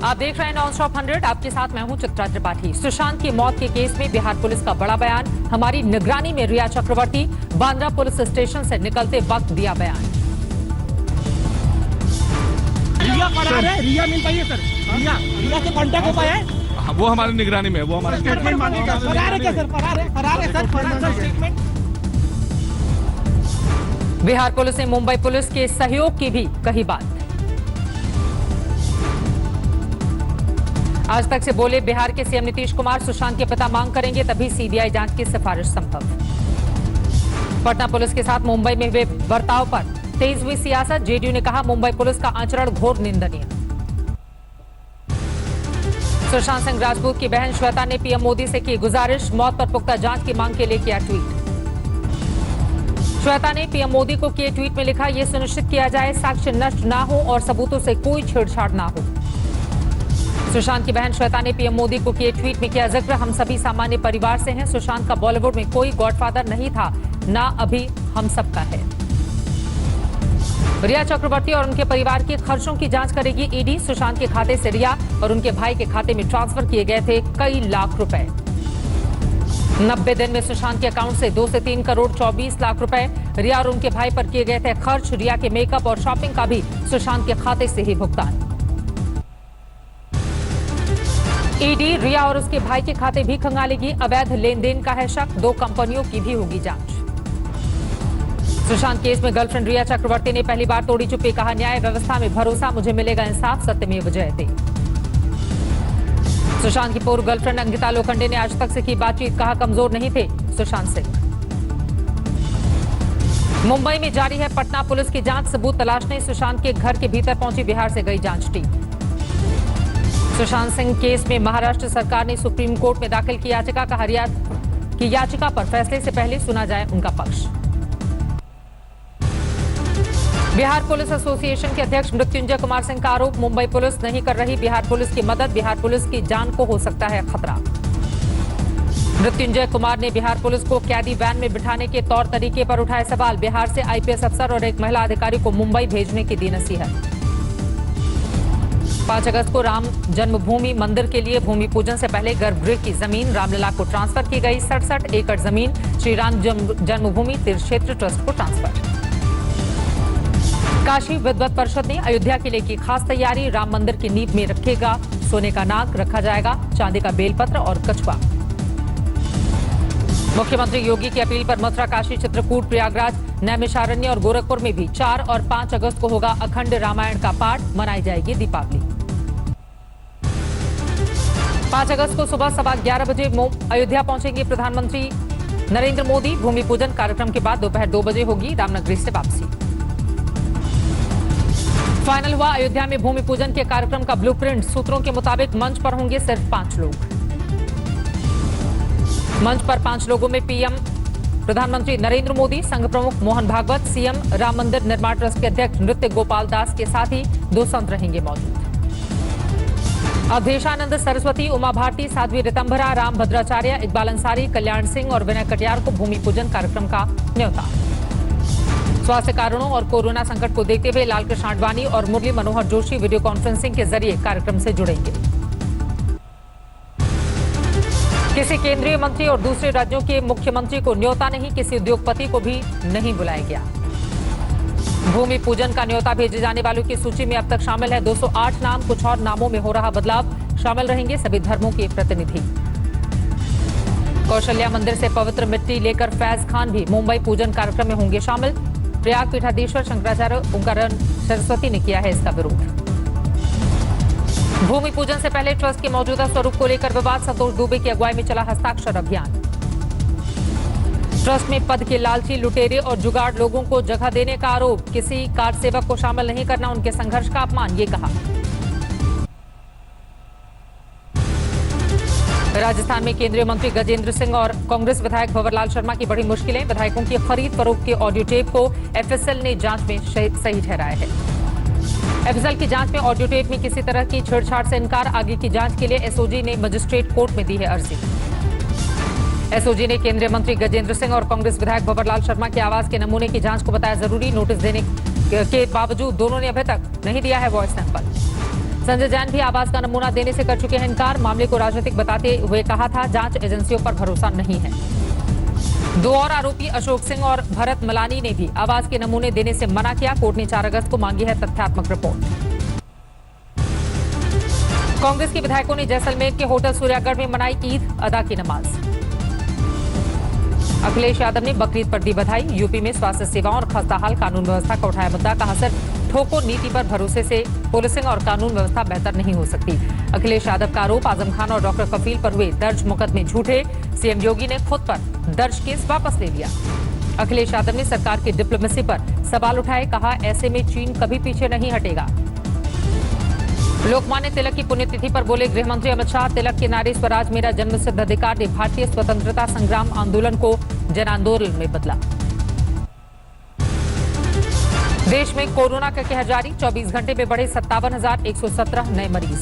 आप देख रहे हैं नॉन स्टॉप 100। आपके साथ मैं हूं चित्रा त्रिपाठी। सुशांत की मौत के केस में बिहार पुलिस का बड़ा बयान। हमारी निगरानी में रिया चक्रवर्ती बांद्रा पुलिस स्टेशन से निकलते वक्त दिया बयान। रिया फरार है, रिया मिल पाई है सर। रिया से कांटेक्ट हो पाया है? वो हमारी निगरानी में है, वो हमारी स्टेटमेंट मांगेगा। फरार है क्या सर? फरार है सर, स्टेटमेंट। बिहार पुलिस ने मुंबई पुलिस के सहयोग की भी कही बात। आज तक से बोले बिहार के सीएम नीतीश कुमार, सुशांत के पिता मांग करेंगे तभी सीबीआई जांच की सिफारिश संभव। पटना पुलिस के साथ मुंबई में हुए बर्ताव पर तेज हुई सियासत। जेडीयू ने कहा मुंबई पुलिस का आचरण घोर निंदनीय। सुशांत सिंह राजपूत की बहन श्वेता ने पीएम मोदी से की गुजारिश, मौत पर पुख्ता जांच की मांग के लिए किया ट्वीट। श्वेता ने पीएम मोदी को किए ट्वीट में लिखा, यह सुनिश्चित किया जाए साक्ष्य नष्ट ना हो और सबूतों से कोई छेड़छाड़ ना हो। सुशांत की बहन श्वेता ने पीएम मोदी को किए ट्वीट में किया जिक्र, हम सभी सामान्य परिवार से हैं। सुशांत का बॉलीवुड में कोई गॉडफादर नहीं था, ना अभी हम सबका है। रिया चक्रवर्ती और उनके परिवार के खर्चों की जांच करेगी ईडी। सुशांत के खाते से रिया और उनके भाई के खाते में ट्रांसफर किए गए थे कई लाख रुपए। 90 दिन में सुशांत के अकाउंट से 2 से 3 करोड़ 24 लाख रुपए रिया और उनके भाई पर किए गए थे खर्च। रिया के मेकअप और शॉपिंग का भी सुशांत के खाते से ही भुगतान। ईडी रिया और उसके भाई के खाते भी खंगालेगी। अवैध लेन देन का है शक, 2 कंपनियों की भी होगी जांच। सुशांत केस में गर्लफ्रेंड रिया चक्रवर्ती ने पहली बार तोड़ी चुप्पी, कहा न्याय व्यवस्था में भरोसा, मुझे मिलेगा इंसाफ, सत्यमेव जयते। सुशांत की पूर्व गर्लफ्रेंड अंकिता लोखंडे ने आज तक से की बातचीत, कहा कमजोर नहीं थे सुशांत सिंह। मुंबई में जारी है पटना पुलिस की जांच, सबूत तलाशने सुशांत के घर के भीतर पहुंची बिहार से गई जांच टीम। सुशांत सिंह केस में महाराष्ट्र सरकार ने सुप्रीम कोर्ट में दाखिल की याचिका, कहा रिया की याचिका पर फैसले से पहले सुना जाए उनका पक्ष। बिहार पुलिस एसोसिएशन के अध्यक्ष मृत्युंजय कुमार सिंह का आरोप, मुंबई पुलिस नहीं कर रही बिहार पुलिस की मदद, बिहार पुलिस की जान को हो सकता है खतरा। मृत्युंजय कुमार ने बिहार पुलिस को कैदी वैन में बिठाने के तौर तरीके पर उठाए सवाल। बिहार से आईपीएस अफसर और एक महिला अधिकारी को मुंबई भेजने की दी नसीहत। 5 अगस्त को राम जन्मभूमि मंदिर के लिए भूमि पूजन से पहले गर्भगृह की जमीन रामलला को ट्रांसफर की गई। 67 एकड़ जमीन श्री राम जन्मभूमि तीर्थ क्षेत्र ट्रस्ट को ट्रांसफर। काशी विद्वत परिषद ने अयोध्या के लिए की खास तैयारी, राम मंदिर की नींव में रखेगा सोने का नाग, रखा जाएगा चांदी का बेलपत्र और कछुआ। मुख्यमंत्री योगी की अपील पर मथुरा, काशी, चित्रकूट, प्रयागराज, नैमिषारण्य और गोरखपुर में भी 4 और 5 अगस्त को होगा अखंड रामायण का पाठ, मनाई जाएगी दीपावली। 5 अगस्त को सुबह 11:15 बजे अयोध्या पहुंचेंगे प्रधानमंत्री नरेंद्र मोदी। भूमि पूजन कार्यक्रम के बाद दोपहर 2 बजे होगी रामनगरी से वापसी। फाइनल हुआ अयोध्या में भूमि पूजन के कार्यक्रम का ब्लूप्रिंट, सूत्रों के मुताबिक मंच पर होंगे सिर्फ 5 लोग। मंच पर 5 लोगों में पीएम प्रधानमंत्री नरेंद्र मोदी, संघ प्रमुख मोहन भागवत, सीएम, राम मंदिर निर्माण ट्रस्ट के अध्यक्ष नृत्य गोपाल दास के साथ ही 2 संत रहेंगे मौजूद। अवधेशानंद सरस्वती, उमा भारती, साध्वी ऋतंभरा, राम भद्राचार्य, इकबाल अंसारी, कल्याण सिंह और विनय कटियार को भूमि पूजन कार्यक्रम का न्योता। स्वास्थ्य कारणों और कोरोना संकट को देखते हुए लालकृष्ण आडवाणी और मुरली मनोहर जोशी वीडियो कॉन्फ्रेंसिंग के जरिए कार्यक्रम से जुड़ेंगे। किसी केंद्रीय मंत्री और दूसरे राज्यों के मुख्यमंत्री को न्योता नहीं, किसी उद्योगपति को भी नहीं बुलाया गया। भूमि पूजन का न्योता भेजे जाने वालों की सूची में अब तक शामिल है 208 नाम, कुछ और नामों में हो रहा बदलाव। शामिल रहेंगे सभी धर्मों के प्रतिनिधि। कौशल्या मंदिर से पवित्र मिट्टी लेकर फैज खान भी मुंबई पूजन कार्यक्रम में होंगे शामिल। प्रयाग पीठाधीश्वर शंकराचार्य ओंकार सरस्वती ने किया है इसका विरोध। भूमि पूजन से पहले ट्रस्ट के मौजूदा स्वरूप को लेकर विवाद, संतोष दुबे की अगुवाई में चला हस्ताक्षर अभियान। ट्रस्ट में पद के लालची, लुटेरे और जुगाड़ लोगों को जगह देने का आरोप, किसी कार सेवक को शामिल नहीं करना उनके संघर्ष का अपमान, ये कहा। राजस्थान में केंद्रीय मंत्री गजेंद्र सिंह और कांग्रेस विधायक भंवरलाल शर्मा की बड़ी मुश्किलें, विधायकों की खरीद फरोख्त के ऑडियो टेप को एफएसएल ने जांच में सही ठहराया है। एफएसएल की जांच में ऑडियो टेप में किसी तरह की छेड़छाड़ से इनकार, आगे की जांच के लिए एसओजी ने मजिस्ट्रेट कोर्ट में दी है अर्जी। एसओजी ने केंद्रीय मंत्री गजेंद्र सिंह और कांग्रेस विधायक भंवरलाल शर्मा के आवाज के नमूने की जांच को बताया जरूरी, नोटिस देने के बावजूद दोनों ने अभी तक नहीं दिया है वॉइस सैंपल। संजय जैन भी आवास का नमूना देने से कर चुके हैं इनकार। मामले को राजनीतिक बताते हुए कहा था जांच एजेंसियों पर भरोसा नहीं है। दो और आरोपी अशोक सिंह और भरत मलानी ने भी आवास के नमूने देने से मना किया। कोर्ट ने 4 अगस्त को मांगी है तथ्यात्मक रिपोर्ट। कांग्रेस के विधायकों ने जैसलमेर के होटल सूर्यागढ़ में मनाई ईद अदा की नमाज। अखिलेश यादव ने बकरीद पर दी बधाई। यूपी में स्वास्थ्य सेवाओं और खस्ताहाल कानून व्यवस्था का उठाया मुद्दा। कहा सर ठोको नीति पर भरोसे से पुलिसिंग और कानून व्यवस्था बेहतर नहीं हो सकती। अखिलेश यादव का आरोप आजम खान और डॉक्टर कफील पर हुए दर्ज मुकदमे झूठे। सीएम योगी ने खुद पर दर्ज केस वापस ले लिया। अखिलेश यादव ने सरकार की डिप्लोमेसी पर सवाल उठाए। कहा ऐसे में चीन कभी पीछे नहीं हटेगा। लोकमान्य तिलक की पुण्यतिथि पर बोले गृह मंत्री अमित शाह, तिलक के नारे स्वराज मेरा जन्मसिद्ध अधिकार ने भारतीय स्वतंत्रता संग्राम आंदोलन को जन आंदोलन में बदला। देश में कोरोना का कहर जारी। 24 घंटे में बढ़े 57,117 नए मरीज।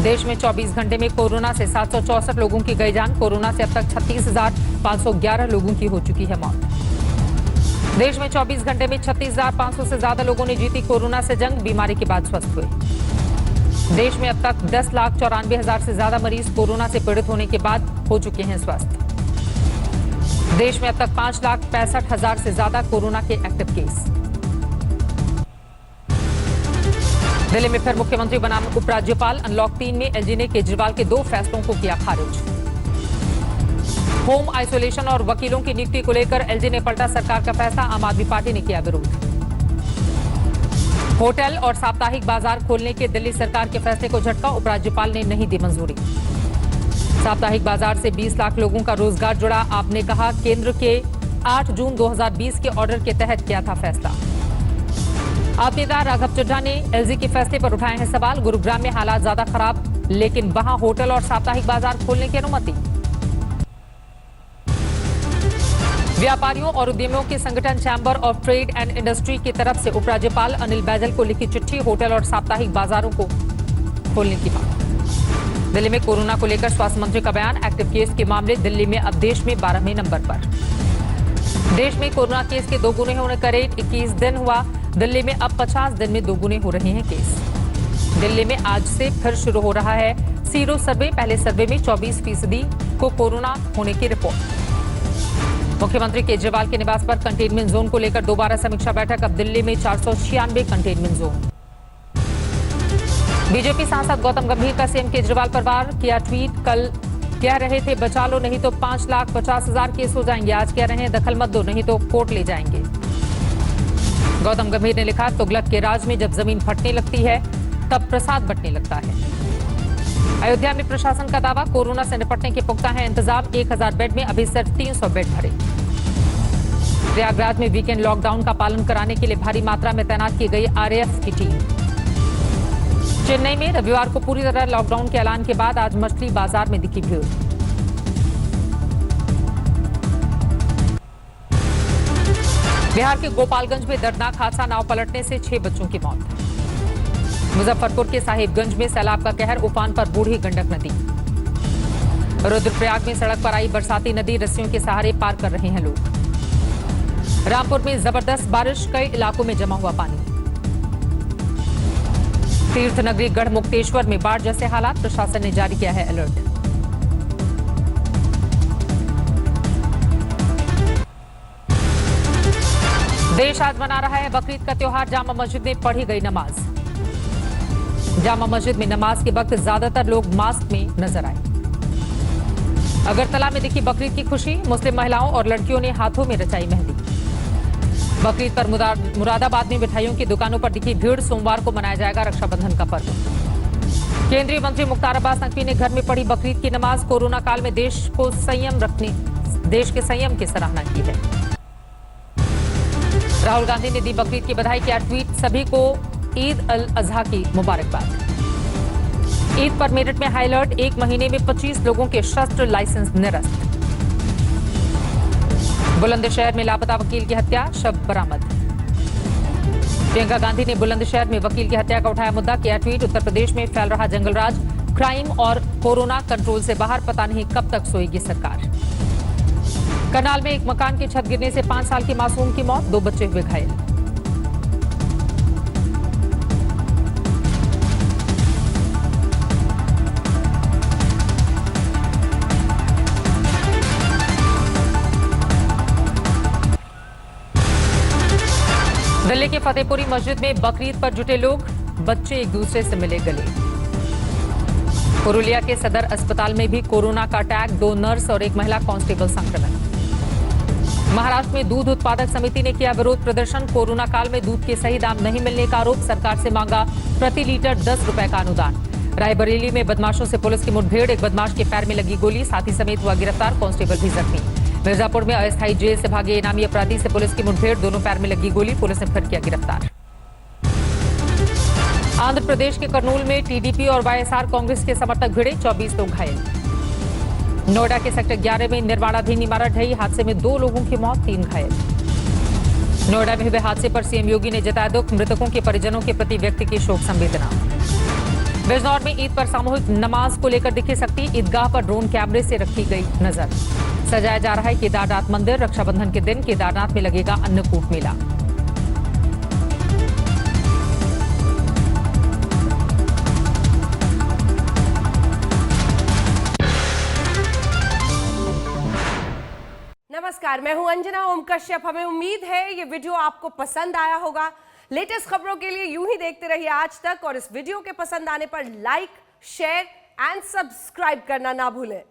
देश में 24 घंटे में कोरोना से 764 लोगों की गई जान। कोरोना से अब तक 36,511 लोगों की हो चुकी है मौत। देश में 24 घंटे में 36,500 से ज्यादा लोगों ने जीती कोरोना से जंग। बीमारी के बाद स्वस्थ हुए। देश में अब तक 10,94,000 से ज्यादा मरीज कोरोना से पीड़ित होने के बाद हो चुके हैं स्वस्थ। देश में अब तक 5,65,000 से ज्यादा कोरोना के एक्टिव केस। दिल्ली में फिर मुख्यमंत्री बना उपराज्यपाल। अनलॉक 3 में एलजी ने केजरीवाल के 2 फैसलों को किया खारिज। होम आइसोलेशन और वकीलों की नियुक्ति को लेकर एलजी ने पलटा सरकार का फैसला। आम आदमी पार्टी ने किया विरोध। होटल और साप्ताहिक बाजार खोलने के दिल्ली सरकार के फैसले को झटका। उपराज्यपाल ने नहीं दी मंजूरी। साप्ताहिक बाजार से 20 लाख लोगों का रोजगार जुड़ा। आपने कहा केंद्र के 8 जून 2020 के ऑर्डर के तहत किया था फैसला। आप नेता राघव चड्ढा ने एलजी के फैसले पर उठाए हैं सवाल। गुरुग्राम में हालात ज्यादा खराब, लेकिन वहां होटल और साप्ताहिक बाजार खोलने की अनुमति। व्यापारियों और उद्यमियों के संगठन chamber of trade and industry की तरफ से उपराज्यपाल अनिल बैजल को लिखी चिट्ठी। होटल और साप्ताहिक बाजारों को खोलने की मांग। दिल्ली में कोरोना को लेकर स्वास्थ्य मंत्री का बयान। एक्टिव केस के मामले दिल्ली में अब देश में 12वें नंबर पर। देश में कोरोना केस के 2 गुने होने का रेट 21 दिन हुआ। दिल्ली में अब 50 दिन में 2 गुने हो रहे हैं केस। दिल्ली में आज से फिर शुरू हो रहा है सीरो सर्वे। पहले सर्वे में 24% को कोरोना होने की रिपोर्ट। मुख्यमंत्री केजरीवाल के निवास पर कंटेनमेंट जोन को लेकर दोबारा समीक्षा बैठक। अब दिल्ली में 496 कंटेनमेंट जोन। बीजेपी सांसद गौतम गंभीर का सीएम केजरीवाल पर वार किया ट्वीट। कल कह रहे थे बचा लो नहीं तो 5,50,000 केस हो जाएंगे। आज कह रहे हैं दखल मत दो नहीं तो कोर्ट ले जाएंगे। गौतम गंभीर ने लिखा तुगलक के राज में जब जमीन फटने लगती है तब प्रसाद बंटने लगता है। अयोध्या में प्रशासन का दावा कोरोना से निपटने के पुख्ता है इंतजाम। 1000 बेड में अभी सिर्फ 300 बेड भरे। प्रयागराज में वीकेंड लॉकडाउन का पालन कराने के लिए भारी मात्रा में तैनात की गई आरएएफ की टीम। चेन्नई में रविवार को पूरी तरह लॉकडाउन के ऐलान के बाद आज मछली बाजार में दिखी भीड़। बिहार के गोपालगंज में दर्दनाक हादसा। नाव पलटने से 6 बच्चों की मौत। मुजफ्फरपुर के साहिबगंज में सैलाब का कहर। उफान पर बूढ़ी गंडक नदी। रुद्रप्रयाग में सड़क पर आई बरसाती नदी। रस्सियों के सहारे पार कर रहे हैं लोग। रामपुर में जबरदस्त बारिश। कई इलाकों में जमा हुआ पानी। तीर्थ नगरी गढ़मुक्तेश्वर में बाढ़ जैसे हालात। प्रशासन ने जारी किया है अलर्ट। देश आज मना रहा है बकरीद का त्योहार। जामा मस्जिद में पढ़ी गई नमाज। जामा मस्जिद में नमाज के वक्त ज्यादातर लोग मास्क में नजर आए। अगरतला में दिखी बकरीद की खुशी। मुस्लिम महिलाओं और लड़कियों ने हाथों में रचाई मेहंदी। बकरीद पर मुरादाबाद में मिठाइयों की दुकानों पर दिखी भीड़। सोमवार को मनाया जाएगा रक्षाबंधन का पर्व। केंद्रीय मंत्री मुख्तार अब्बास नकवी ने घर में पढ़ी बकरीद की नमाज। कोरोना काल में देश के संयम की सराहना की है। राहुल गांधी ने दी बकरीद की बधाई। किया ट्वीट सभी को ईद अल अजहा की मुबारकबाद। ईद पर मेरठ में हाई अलर्ट। 1 महीने में 25 लोगों के शस्त्र लाइसेंस निरस्त। बुलंदशहर में लापता वकील की हत्या। शव बरामद। प्रियंका गांधी ने बुलंदशहर में वकील की हत्या का उठाया मुद्दा। किया ट्वीट उत्तर प्रदेश में फैल रहा जंगलराज। क्राइम और कोरोना कंट्रोल से बाहर पता नहीं कब तक सोएगी सरकार। करनाल में एक मकान की छत गिरने से 5 साल की मासूम की मौत। 2 बच्चे हुए घायल। दिल्ली के फतेहपुरी मस्जिद में बकरीद पर जुटे लोग, बच्चे एक दूसरे से मिले गले। पुरुलिया के सदर अस्पताल में भी कोरोना का अटैक, 2 नर्स और 1 महिला कांस्टेबल संक्रमित। महाराष्ट्र में दूध उत्पादक समिति ने किया विरोध प्रदर्शन, कोरोना काल में दूध के सही दाम नहीं मिलने का आरोप, सरकार से मांगा प्रति लीटर 10 रुपए का अनुदान। रायबरेली में बदमाशों से पुलिस की मुठभेड़, एक बदमाश के पैर में लगी गोली, साथी समेत हुआ गिरफ्तार, कांस्टेबल भी जख्मी। मिर्जापुर में अस्थायी जेल से भागे इनामी अपराधी से पुलिस की मुठभेड़, दोनों पैर में लगी गोली, पुलिस ने फिर किया गिरफ्तार। आंध्र प्रदेश के कर्नूल में टीडीपी और वाईएसआर कांग्रेस के समर्थक भिड़े, 24 लोग घायल। नोएडा के सेक्टर 11 में निर्माणाधीन इमारत ढही, हादसे में 2 लोगों की मौत, 3 घायल। नोएडा में हुए हादसे पर सीएम योगी ने जताया दुख, मृतकों के परिजनों के प्रति व्यक्त की शोक संवेदना। बिजनौर में ईद पर सामूहिक नमाज को लेकर दिखी सख्ती, ईदगाह पर ड्रोन कैमरे से रखी गई नजर। सजाया जा रहा है केदारनाथ मंदिर, रक्षाबंधन के दिन केदारनाथ में लगेगा अन्नकूट मेला। नमस्कार, मैं हूं अंजना ओम कश्यप। हमें उम्मीद है ये वीडियो आपको पसंद आया होगा। लेटेस्ट खबरों के लिए यूं ही देखते रहिए आज तक, और इस वीडियो के पसंद आने पर लाइक, शेयर एंड सब्सक्राइब करना ना भूलें।